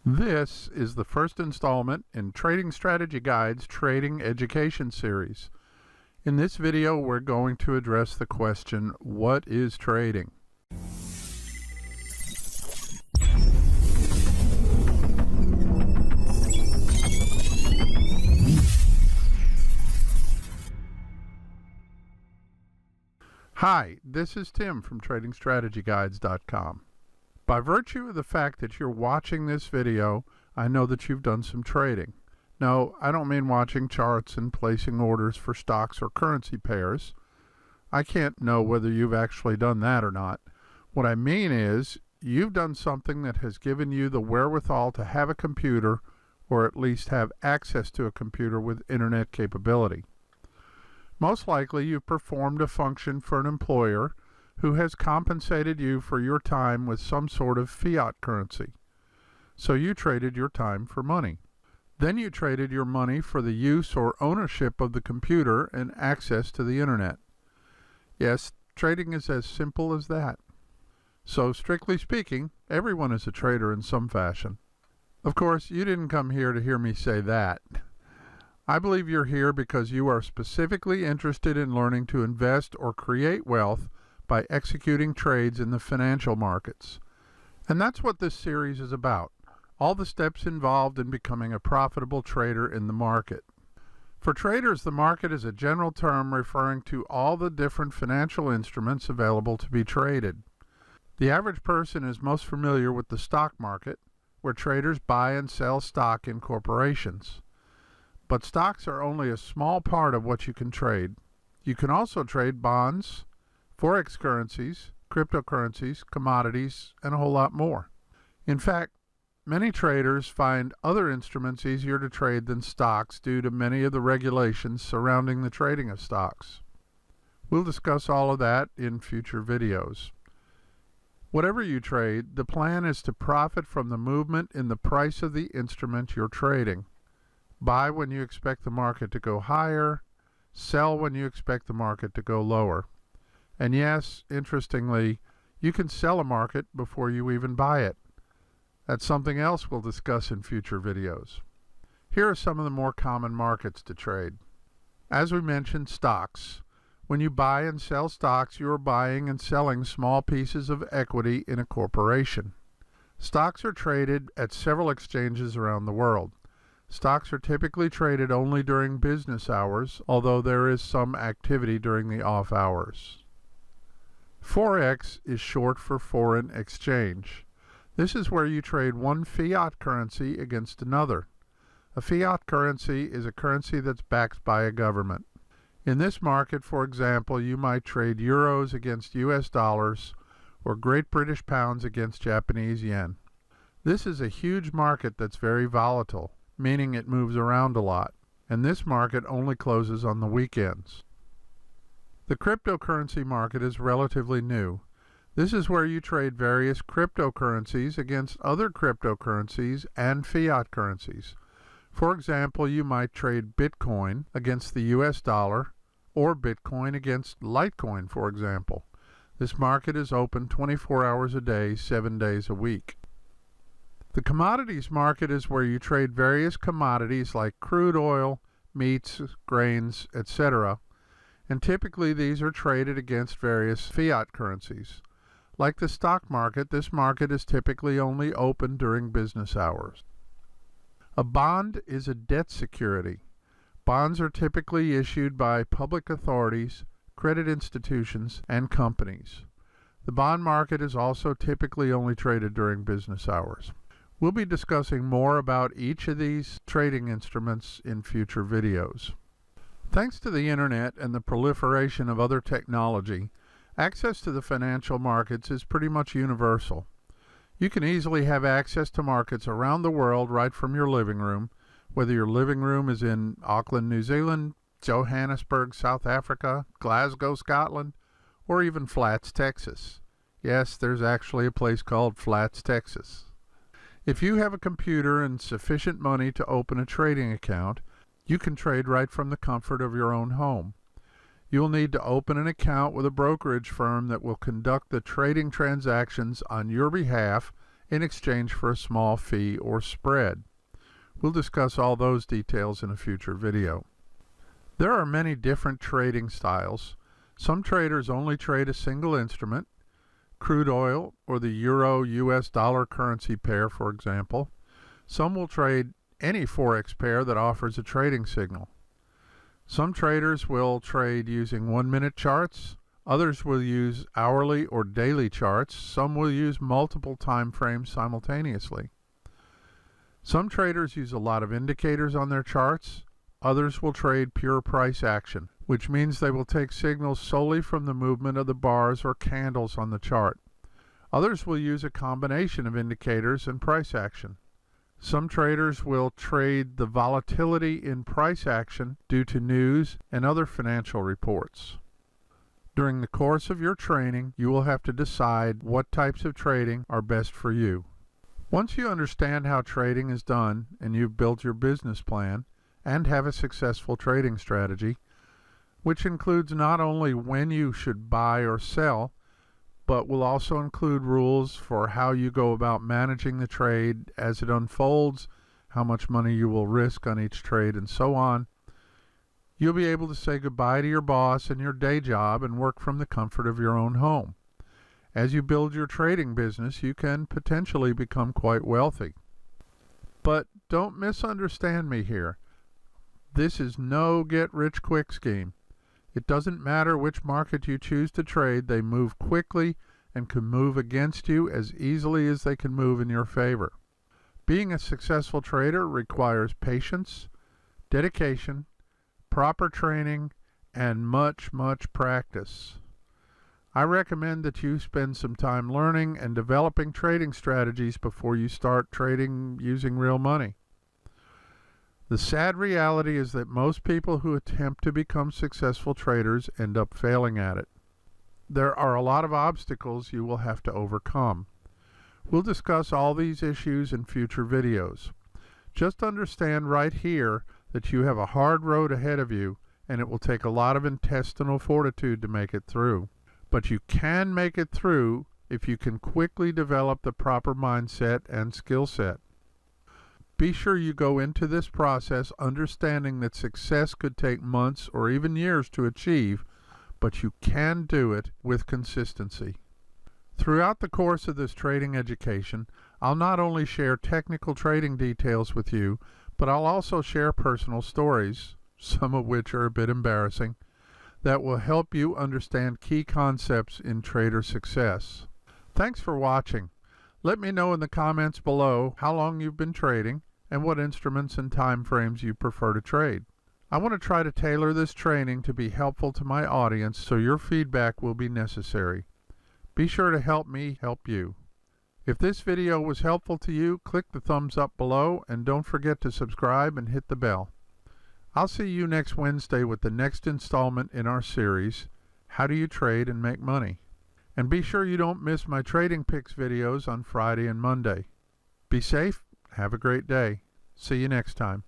This is the first installment in Trading Strategy Guide's Trading Education Series. In this video, we're going to address the question, what is trading? Hi, this is Tim from TradingStrategyGuides.com. By virtue of the fact that you're watching this video, I know that you've done some trading. No, I don't mean watching charts and placing orders for stocks or currency pairs. I can't know whether you've actually done that or not. What I mean is, you've done something that has given you the wherewithal to have a computer, or at least have access to a computer with internet capability. Most likely you've performed a function for an employer who has compensated you for your time with some sort of fiat currency. So you traded your time for money. Then you traded your money for the use or ownership of the computer and access to the internet. Yes, trading is as simple as that. So strictly speaking, everyone is a trader in some fashion. Of course, you didn't come here to hear me say that. I believe you're here because you are specifically interested in learning to invest or create wealth by executing trades in the financial markets. And that's what this series is about, all the steps involved in becoming a profitable trader in the market. For traders, the market is a general term referring to all the different financial instruments available to be traded. The average person is most familiar with the stock market, where traders buy and sell stock in corporations. But stocks are only a small part of what you can trade. You can also trade bonds, forex currencies, cryptocurrencies, commodities, and a whole lot more. In fact, many traders find other instruments easier to trade than stocks due to many of the regulations surrounding the trading of stocks. We'll discuss all of that in future videos. Whatever you trade, the plan is to profit from the movement in the price of the instrument you're trading. Buy when you expect the market to go higher, sell when you expect the market to go lower. And yes, interestingly, you can sell a market before you even buy it. That's something else we'll discuss in future videos. Here are some of the more common markets to trade. As we mentioned, stocks. When you buy and sell stocks, you are buying and selling small pieces of equity in a corporation. Stocks are traded at several exchanges around the world. Stocks are typically traded only during business hours, although there is some activity during the off hours. Forex is short for foreign exchange. This is where you trade one fiat currency against another. A fiat currency is a currency that's backed by a government. In this market, for example, you might trade euros against US dollars or Great British pounds against Japanese yen. This is a huge market that's very volatile, meaning it moves around a lot, and this market only closes on the weekends. The cryptocurrency market is relatively new. This is where you trade various cryptocurrencies against other cryptocurrencies and fiat currencies. For example, you might trade Bitcoin against the US dollar or Bitcoin against Litecoin, for example. This market is open 24 hours a day, 7 days a week. The commodities market is where you trade various commodities like crude oil, meats, grains, etc. And typically these are traded against various fiat currencies. Like the stock market, this market is typically only open during business hours. A bond is a debt security. Bonds are typically issued by public authorities, credit institutions, and companies. The bond market is also typically only traded during business hours. We'll be discussing more about each of these trading instruments in future videos. Thanks to the internet and the proliferation of other technology, access to the financial markets is pretty much universal. You can easily have access to markets around the world right from your living room, whether your living room is in Auckland, New Zealand, Johannesburg, South Africa, Glasgow, Scotland, or even Flats, Texas. Yes, there's actually a place called Flats, Texas. If you have a computer and sufficient money to open a trading account, you can trade right from the comfort of your own home. You'll need to open an account with a brokerage firm that will conduct the trading transactions on your behalf in exchange for a small fee or spread. We'll discuss all those details in a future video. There are many different trading styles. Some traders only trade a single instrument, crude oil or the euro-US dollar currency pair, for example. Some will trade any forex pair that offers a trading signal. Some traders will trade using 1-minute charts. Others will use hourly or daily charts. Some will use multiple time frames simultaneously. Some traders use a lot of indicators on their charts. Others will trade pure price action, which means they will take signals solely from the movement of the bars or candles on the chart. Others will use a combination of indicators and price action. Some traders will trade the volatility in price action due to news and other financial reports. During the course of your training, you will have to decide what types of trading are best for you. Once you understand how trading is done and you've built your business plan and have a successful trading strategy, which includes not only when you should buy or sell, but will also include rules for how you go about managing the trade as it unfolds, how much money you will risk on each trade, and so on, you'll be able to say goodbye to your boss and your day job and work from the comfort of your own home. As you build your trading business, you can potentially become quite wealthy. But don't misunderstand me here. This is no get-rich-quick scheme. It doesn't matter which market you choose to trade, they move quickly and can move against you as easily as they can move in your favor. Being a successful trader requires patience, dedication, proper training, and much practice. I recommend that you spend some time learning and developing trading strategies before you start trading using real money. The sad reality is that most people who attempt to become successful traders end up failing at it. There are a lot of obstacles you will have to overcome. We'll discuss all these issues in future videos. Just understand right here that you have a hard road ahead of you, and it will take a lot of intestinal fortitude to make it through. But you can make it through if you can quickly develop the proper mindset and skill set. Be sure you go into this process understanding that success could take months or even years to achieve, but you can do it with consistency. Throughout the course of this trading education, I'll not only share technical trading details with you, but I'll also share personal stories, some of which are a bit embarrassing, that will help you understand key concepts in trader success. Thanks for watching. Let me know in the comments below how long you've been trading and what instruments and time frames you prefer to trade. I want to try to tailor this training to be helpful to my audience, so your feedback will be necessary. Be sure to help me help you. If this video was helpful to you, click the thumbs up below and don't forget to subscribe and hit the bell. I'll see you next Wednesday with the next installment in our series, How Do You Trade and Make Money? And be sure you don't miss my Trading Picks videos on Friday and Monday. Be safe. Have a great day. See you next time.